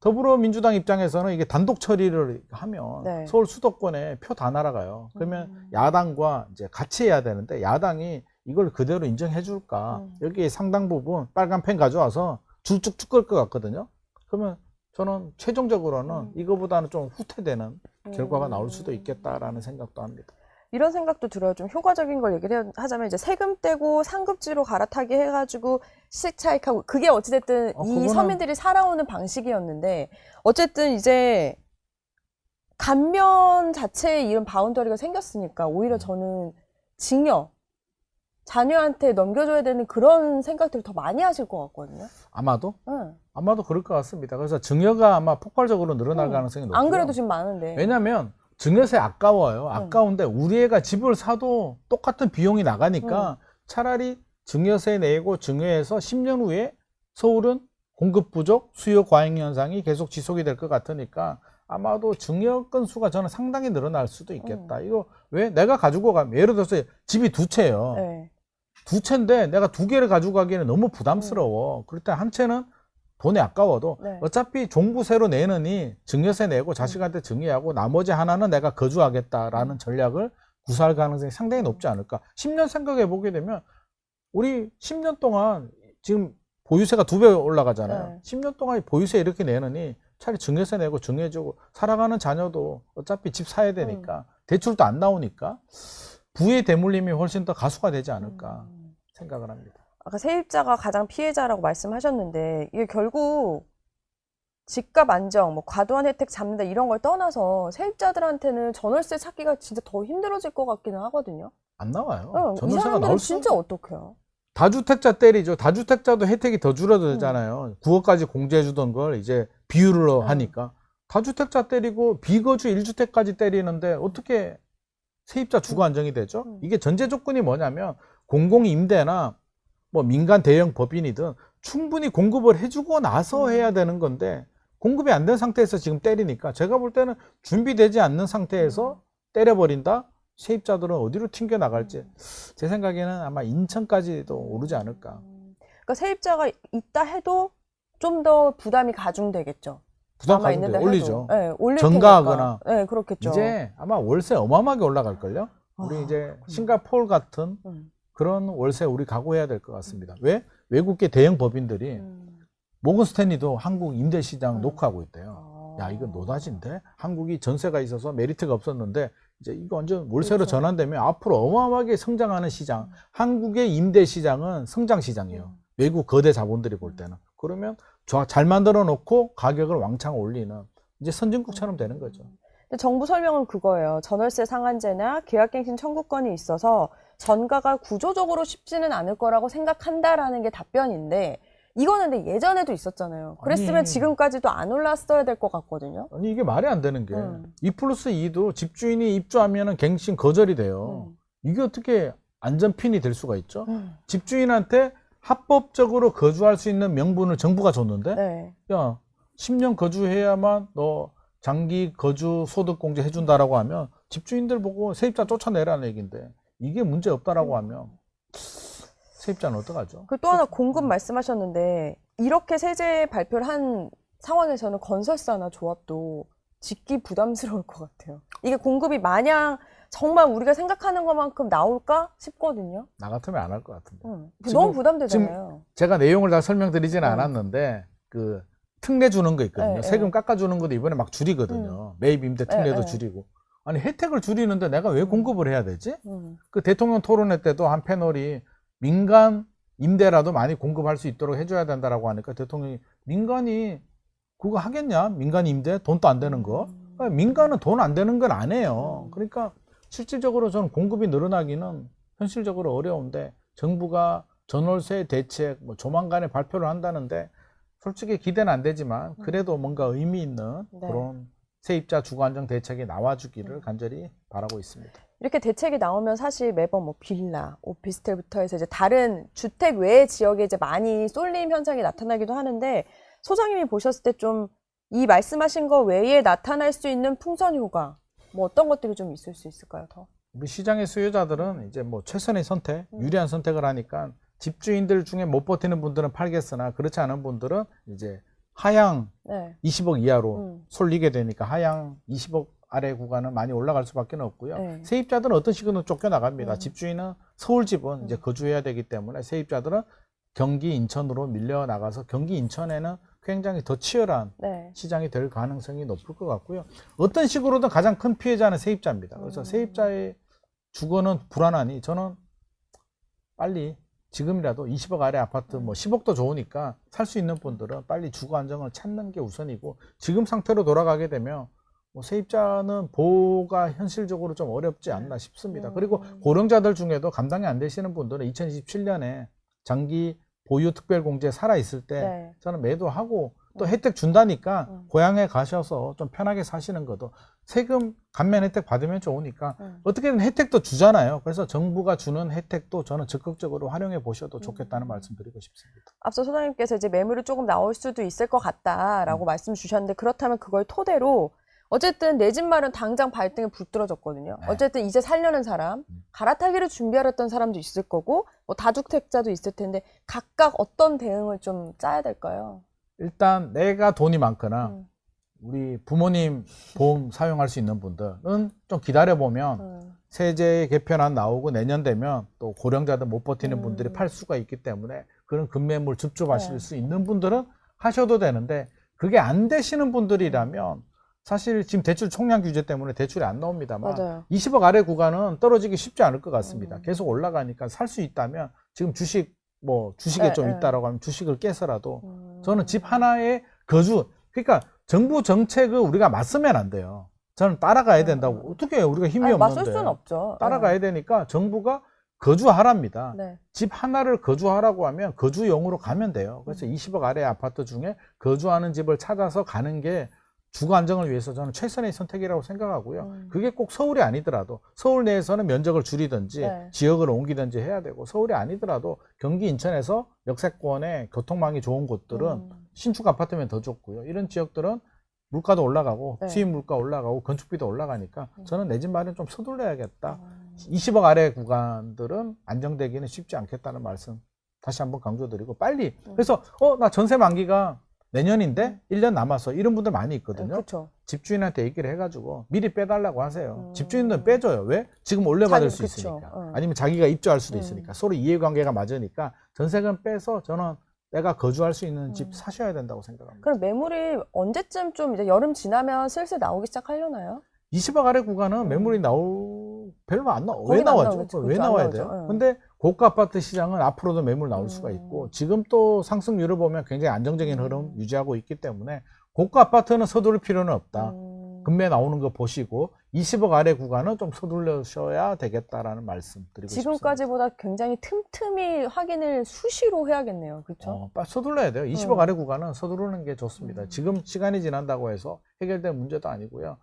B: 더불어민주당 입장에서는 이게 단독 처리를 하면
A: 네.
B: 서울 수도권에 표 다 날아가요. 그러면 야당과 이제 같이 해야 되는데 야당이 이걸 그대로 인정해 줄까? 여기에 상당 부분 빨간 펜 가져와서 줄쭉쭉 끌 것 같거든요. 그러면 저는 최종적으로는 이거보다는 좀 후퇴되는 결과가 나올 수도 있겠다라는 생각도 합니다.
A: 이런 생각도 들어요. 좀 효과적인 걸 얘기를 하자면 이제 세금 떼고 상급지로 갈아타기 해가지고 시세 차익하고 그게 어찌됐든 이
B: 그거는-
A: 서민들이 살아오는 방식이었는데 어쨌든 이제 감면 자체에 이런 바운더리가 생겼으니까 오히려 저는 징역 자녀한테 넘겨줘야 되는 그런 생각들을 더 많이 하실 것 같거든요.
B: 아마도
A: 응.
B: 아마도 그럴 것 같습니다. 그래서 증여가 아마 폭발적으로 늘어날 가능성이 높고요.
A: 안 그래도 지금 많은데.
B: 왜냐하면 증여세 아까워요. 아까운데 우리 애가 집을 사도 똑같은 비용이 나가니까 차라리 증여세 내고 증여해서 10년 후에 서울은 공급 부족, 수요 과잉 현상이 계속 지속이 될 것 같으니까 아마도 증여 건수가 저는 상당히 늘어날 수도 있겠다. 이거 왜 내가 가지고 가면 예를 들어서 집이 두 채예요.
A: 네.
B: 두 채인데 내가 두 개를 가지고 가기에는 너무 부담스러워. 그럴 때 한 채는 돈이 아까워도
A: 네.
B: 어차피 종부세로 내느니 증여세 내고 자식한테 증여하고 나머지 하나는 내가 거주하겠다라는 전략을 구사할 가능성이 상당히 높지 않을까. 10년 생각해 보게 되면 우리 10년 동안 지금 보유세가 2배 올라가잖아요.
A: 네.
B: 10년 동안 보유세 이렇게 내느니 차라리 증여세 내고 증여해주고 살아가는 자녀도 어차피 집 사야 되니까 대출도 안 나오니까 부의 대물림이 훨씬 더 가수가 되지 않을까 생각을 합니다.
A: 아까 세입자가 가장 피해자라고 말씀하셨는데 이게 결국 집값 안정, 뭐 과도한 혜택 잡는다 이런 걸 떠나서 세입자들한테는 전월세 찾기가 진짜 더 힘들어질 것 같기는 하거든요.
B: 안 나와요.
A: 이
B: 전월세가
A: 사람들은
B: 나올 수
A: 진짜 어떡해요?
B: 다주택자 때리죠. 다주택자도 혜택이 더 줄어들잖아요. 9억까지 공제해주던 걸 이제 비율로 하니까 다주택자 때리고 비거주 1주택까지 때리는데 어떻게 세입자 주거 안정이 되죠? 이게 전제 조건이 뭐냐면 공공임대나 뭐 민간 대형 법인이든 충분히 공급을 해주고 나서 해야 되는 건데 공급이 안 된 상태에서 지금 때리니까 제가 볼 때는 준비되지 않는 상태에서 때려버린다? 세입자들은 어디로 튕겨 나갈지 제 생각에는 아마 인천까지도 오르지 않을까.
A: 그러니까 세입자가 있다 해도 좀 더 부담이 가중되겠죠.
B: 부담
A: 남아 있는데
B: 가중돼 올리죠.
A: 네, 올릴
B: 전가하거나.
A: 테니까. 네, 그렇겠죠.
B: 이제 아마 월세 어마어마하게 올라갈걸요? 우리 이제 싱가포르 같은 그런 월세 우리 각오해야 될 것 같습니다. 왜? 외국계 대형 법인들이 모건 스탠리도 한국 임대시장 녹화하고 있대요. 야, 이거 노다진데? 한국이 전세가 있어서 메리트가 없었는데 이제 이거 완전 월세로
A: 그렇죠.
B: 전환되면 앞으로 어마어마하게 성장하는 시장. 한국의 임대 시장은 성장 시장이에요. 외국 거대 자본들이 볼 때는. 그러면 잘 만들어 놓고 가격을 왕창 올리는 이제 선진국처럼 되는 거죠.
A: 근데 정부 설명은 그거예요. 전월세 상한제나 계약갱신 청구권이 있어서 전가가 구조적으로 쉽지는 않을 거라고 생각한다라는 게 답변인데 이거는 근데 예전에도 있었잖아요. 그랬으면
B: 아니.
A: 지금까지도 안 올랐어야 될 것 같거든요.
B: 아니 이게 말이 안 되는 게 2+2도 집주인이 입주하면은 갱신 거절이 돼요. 이게 어떻게 안전핀이 될 수가 있죠? 집주인한테 합법적으로 거주할 수 있는 명분을 정부가 줬는데
A: 네.
B: 야 10년 거주해야만 너 장기 거주 소득 공제 해준다라고 하면 집주인들 보고 세입자 쫓아내라는 얘기인데 이게 문제 없다라고 하면 세입자는 어떡하죠?
A: 그리고 또 하나 공급 말씀하셨는데 이렇게 세제 발표를 한 상황에서는 건설사나 조합도 짓기 부담스러울 것 같아요. 이게 공급이 마냥 정말 우리가 생각하는 것만큼 나올까 싶거든요.
B: 나 같으면 안 할 것 같은데.
A: 너무 부담되잖아요.
B: 제가 내용을 다 설명드리지는 않았는데 그 특례 주는 거 있거든요.
A: 네,
B: 세금 깎아주는 것도 이번에 막 줄이거든요. 매입 임대 특례도
A: 네.
B: 줄이고. 아니 혜택을 줄이는데 내가 왜 공급을 해야 되지?
A: 음.
B: 그 대통령 토론회 때도 한 패널이 민간 임대라도 많이 공급할 수 있도록 해줘야 된다라고 하니까 대통령이 민간이 그거 하겠냐? 민간 임대 돈도 안 되는 거. 민간은 돈 안 되는 건 안 해요. 그러니까 실질적으로 저는 공급이 늘어나기는 현실적으로 어려운데 정부가 전월세 대책 뭐 조만간에 발표를 한다는데 솔직히 기대는 안 되지만 그래도 뭔가 의미 있는
A: 네.
B: 그런 세입자 주거 안정 대책이 나와주기를 간절히 바라고 있습니다.
A: 이렇게 대책이 나오면 사실 매번 뭐 빌라, 오피스텔부터 해서 이제 다른 주택 외의 지역에 이제 많이 쏠림 현상이 나타나기도 하는데 소장님이 보셨을 때 좀 이 말씀하신 거 외에 나타날 수 있는 풍선 효과 뭐 어떤 것들이 좀 있을 수 있을까요? 더?
B: 우리 시장의 수요자들은 이제 뭐 최선의 선택, 유리한 선택을 하니까 집주인들 중에 못 버티는 분들은 팔겠으나 그렇지 않은 분들은 이제 하향
A: 네.
B: 20억 이하로 쏠리게 되니까 하향 20억 아래 구간은 많이 올라갈 수밖에 없고요.
A: 네.
B: 세입자들은 어떤 식으로 쫓겨나갑니다. 집주인은 서울 집은 이제 거주해야 되기 때문에 세입자들은 경기 인천으로 밀려 나가서 경기 인천에는 굉장히 더 치열한
A: 네.
B: 시장이 될 가능성이 높을 것 같고요. 어떤 식으로든 가장 큰 피해자는 세입자입니다. 그래서 세입자의 주거는 불안하니 저는 빨리 지금이라도 20억 아래 아파트 뭐 10억도 좋으니까 살 수 있는 분들은 빨리 주거 안정을 찾는 게 우선이고, 지금 상태로 돌아가게 되면 뭐 세입자는 보호가 현실적으로 좀 어렵지 않나 싶습니다. 그리고 고령자들 중에도 감당이 안 되시는 분들은 2027년에 장기 보유 특별공제 살아있을 때
A: 네.
B: 저는 매도하고 또 혜택 준다니까 고향에 가셔서 좀 편하게 사시는 것도, 세금 감면 혜택 받으면 좋으니까 어떻게든 혜택도 주잖아요. 그래서 정부가 주는 혜택도 저는 적극적으로 활용해 보셔도 좋겠다는 말씀 드리고 싶습니다.
A: 앞서 소장님께서 이제 매물이 조금 나올 수도 있을 것 같다라고 말씀 주셨는데, 그렇다면 그걸 토대로 어쨌든 내 집 마련 당장 발등에 불 떨어졌거든요.
B: 네.
A: 어쨌든 이제 살려는 사람, 갈아타기를 준비하랬던 사람도 있을 거고, 뭐 다주택자도 있을 텐데 각각 어떤 대응을 좀 짜야 될까요?
B: 일단 내가 돈이 많거나 우리 부모님 보험 사용할 수 있는 분들은 좀 기다려보면 세제 개편안 나오고 내년 되면 또 고령자들 못 버티는 분들이 팔 수가 있기 때문에 그런 급매물 줍줍하실
A: 네.
B: 수 있는 분들은 하셔도 되는데, 그게 안 되시는 분들이라면 사실 지금 대출 총량 규제 때문에 대출이 안 나옵니다만
A: 맞아요.
B: 20억 아래 구간은 떨어지기 쉽지 않을 것 같습니다. 계속 올라가니까 살 수 있다면 지금 주식에
A: 네,
B: 좀
A: 네.
B: 있다라고 하면 주식을 깨서라도 저는 집 하나에 거주, 그러니까 정부 정책을 우리가 맞서면 안 돼요. 저는 따라가야 된다고. 어떻게 해요? 우리가 힘이
A: 아니,
B: 없는데.
A: 맞설 수는 없죠.
B: 따라가야 되니까 정부가 거주하랍니다.
A: 네.
B: 집 하나를 거주하라고 하면 거주용으로 가면 돼요. 그래서 20억 아래 아파트 중에 거주하는 집을 찾아서 가는 게 주거 안정을 위해서 저는 최선의 선택이라고 생각하고요. 그게 꼭 서울이 아니더라도 서울 내에서는 면적을 줄이든지
A: 네.
B: 지역을 옮기든지 해야 되고, 서울이 아니더라도 경기 인천에서 역세권에 교통망이 좋은 곳들은 신축 아파트면 더 좋고요. 이런 지역들은 물가도 올라가고
A: 네.
B: 수입 물가 올라가고 건축비도 올라가니까 저는 내 집 마련 좀 서둘러야겠다. 20억 아래 구간들은 안정되기는 쉽지 않겠다는 말씀 다시 한번 강조드리고, 빨리 그래서 나 전세 만기가 내년인데 1년 남았어, 이런 분들 많이 있거든요.
A: 그렇죠.
B: 집주인한테 얘기를 해가지고 미리 빼달라고 하세요. 집주인들은 빼줘요. 왜? 지금 올려받을 수
A: 그쵸.
B: 있으니까. 아니면 자기가 입주할 수도 있으니까. 서로 이해관계가 맞으니까 전세금 빼서 저는 내가 거주할 수 있는 집 사셔야 된다고 생각합니다.
A: 그럼 매물이 언제쯤 좀 이제 여름 지나면 슬슬 나오기 시작하려나요?
B: 20억 아래 구간은 매물이 별로 안 나와. 왜
A: 거긴 안
B: 나와죠?
A: 나오겠죠.
B: 왜
A: 그렇죠. 안
B: 나와야
A: 나오죠.
B: 돼요?
A: 예.
B: 근데 고가 아파트 시장은 앞으로도 매물 나올 수가 있고, 지금 또 상승률을 보면 굉장히 안정적인 흐름 유지하고 있기 때문에 고가 아파트는 서두를 필요는 없다. 급매 나오는 거 보시고 20억 아래 구간은 좀 서둘러셔야 되겠다라는 말씀 드리고 싶습니다.
A: 지금까지보다 굉장히 틈틈이 확인을 수시로 해야겠네요. 그렇죠?
B: 서둘러야 돼요. 20억 아래 구간은 서두르는 게 좋습니다. 지금 시간이 지난다고 해서 해결될 문제도 아니고요.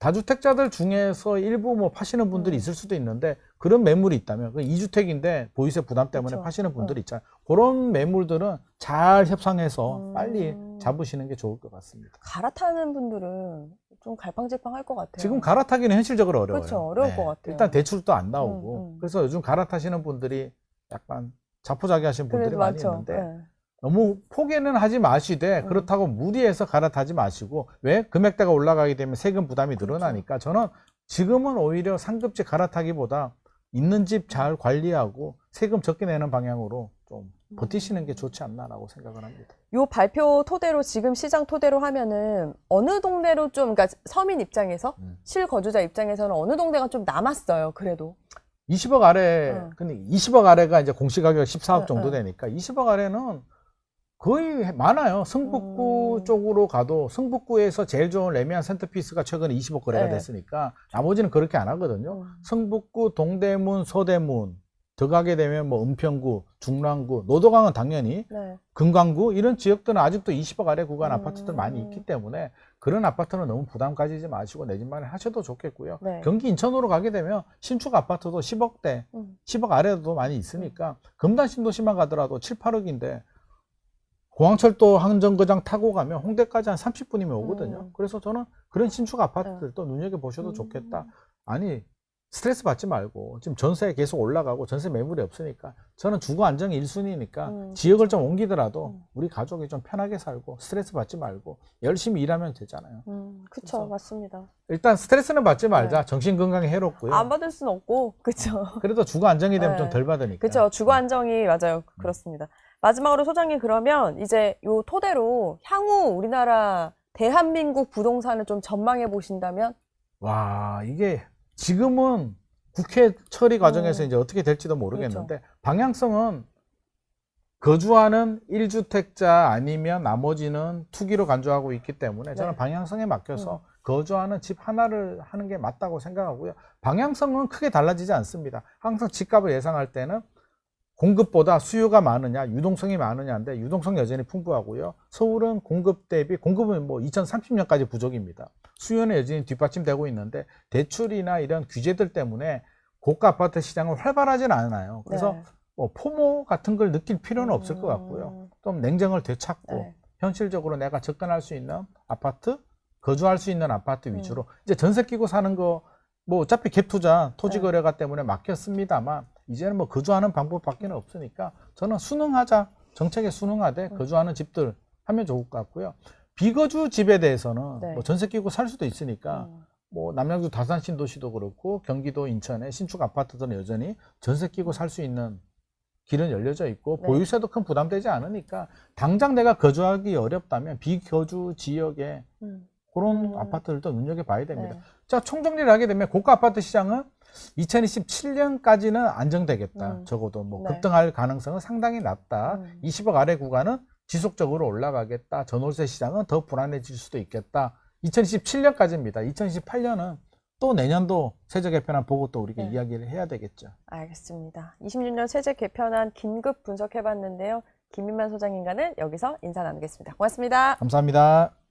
B: 다주택자들 중에서 일부 뭐 파시는 분들이 있을 수도 있는데, 그런 매물이 있다면, 그 2주택인데 보유세 부담 때문에
A: 그쵸.
B: 파시는 분들이 있잖아요. 그런 매물들은 잘 협상해서 빨리 잡으시는 게 좋을 것 같습니다.
A: 갈아타는 분들은 좀 갈팡질팡할 것 같아요.
B: 지금 갈아타기는 현실적으로 어려워요.
A: 그렇죠. 어려울 것 같아요.
B: 일단 대출도 안 나오고. 그래서 요즘 갈아타시는 분들이 약간 자포자기하신 분들이
A: 그래도
B: 많이
A: 많죠.
B: 있는데,
A: 네.
B: 너무 포기는 하지 마시되 그렇다고 무리해서 갈아타지 마시고, 왜? 금액대가 올라가게 되면 세금 부담이 늘어나니까 저는 지금은 오히려 상급지 갈아타기보다 있는 집 잘 관리하고 세금 적게 내는 방향으로 좀 버티시는 게 좋지 않나라고 생각을 합니다.
A: 요 발표 토대로, 지금 시장 토대로 하면은 어느 동네로 좀, 그러니까 서민 입장에서, 실거주자 입장에서는 어느 동네가 좀 남았어요. 그래도
B: 20억 아래, 근데 20억 아래가 이제 공시가격 14억 정도 되니까 20억 아래는 거의 많아요. 성북구 쪽으로 가도 성북구에서 제일 좋은 레미안 센터피스가 최근에 20억 거래가
A: 네.
B: 됐으니까 나머지는 그렇게 안 하거든요. 성북구, 동대문, 서대문 더 가게 되면 뭐 은평구, 중랑구, 노도강은 당연히,
A: 네.
B: 금강구 이런 지역들은 아직도 20억 아래 구간 아파트들 많이 있기 때문에 그런 아파트는 너무 부담 가지지 마시고 내 집 마련 하셔도 좋겠고요.
A: 네.
B: 경기 인천으로 가게 되면 신축 아파트도 10억대, 10억 아래도 많이 있으니까 금단 신도시만 가더라도 7, 8억인데 공항철도 항정거장 타고 가면 홍대까지 한 30분이면 오거든요. 그래서 저는 그런 신축 아파트들도 눈여겨보셔도 좋겠다. 아니, 스트레스 받지 말고 지금 전세 계속 올라가고 전세 매물이 없으니까 저는 주거 안정이 1순위니까 지역을 좀 옮기더라도 우리 가족이 좀 편하게 살고 스트레스 받지 말고 열심히 일하면 되잖아요.
A: 그쵸, 맞습니다.
B: 일단 스트레스는 받지 말자. 정신 건강에 해롭고요.
A: 안 받을 수는 없고, 그쵸.
B: 그래도 주거 안정이 되면
A: 네.
B: 좀 덜 받으니까.
A: 그쵸, 주거 안정이, 맞아요. 그렇습니다. 마지막으로 소장님 그러면 이제 요 토대로 향후 우리나라 대한민국 부동산을 좀 전망해 보신다면?
B: 와, 이게 지금은 국회 처리 과정에서 이제 어떻게 될지도 모르겠는데 방향성은 거주하는 1주택자 아니면 나머지는 투기로 간주하고 있기 때문에 저는
A: 네.
B: 방향성에 맡겨서 거주하는 집 하나를 하는 게 맞다고 생각하고요. 방향성은 크게 달라지지 않습니다. 항상 집값을 예상할 때는 공급보다 수요가 많으냐, 유동성이 많으냐인데 유동성 여전히 풍부하고요. 서울은 공급 대비, 공급은 뭐 2030년까지 부족입니다. 수요는 여전히 뒷받침되고 있는데 대출이나 이런 규제들 때문에 고가 아파트 시장은 활발하진 않아요. 그래서
A: 네.
B: 뭐 포모 같은 걸 느낄 필요는 없을 것 같고요. 좀 냉정을 되찾고
A: 네.
B: 현실적으로 내가 접근할 수 있는 아파트, 거주할 수 있는 아파트 위주로 이제 전세 끼고 사는 거 뭐 어차피 갭 투자, 토지 거래가 때문에 막혔습니다만 이제는 뭐 거주하는 방법밖에 없으니까 저는 순응하자, 정책에 순응하되 거주하는 집들 하면 좋을 것 같고요. 비거주 집에 대해서는
A: 네.
B: 뭐 전세 끼고 살 수도 있으니까 뭐 남양주 다산 신도시도 그렇고 경기도 인천의 신축 아파트들은 여전히 전세 끼고 살 수 있는 길은 열려져 있고
A: 네.
B: 보유세도 큰 부담되지 않으니까 당장 내가 거주하기 어렵다면 비거주 지역에 그런 아파트들도 눈여겨봐야 됩니다.
A: 네.
B: 자, 총정리를 하게 되면 고가 아파트 시장은 2027년까지는 안정되겠다. 적어도 뭐
A: 네.
B: 급등할 가능성은 상당히 낮다. 20억 아래 구간은 지속적으로 올라가겠다. 전월세 시장은 더 불안해질 수도 있겠다. 2027년까지입니다. 2028년은 또 내년도 세제 개편안 보고 또 우리가
A: 네.
B: 이야기를 해야 되겠죠.
A: 알겠습니다. 26년 세제 개편안 긴급 분석해봤는데요. 김민만 소장님과는 여기서 인사 나누겠습니다. 고맙습니다.
B: 감사합니다.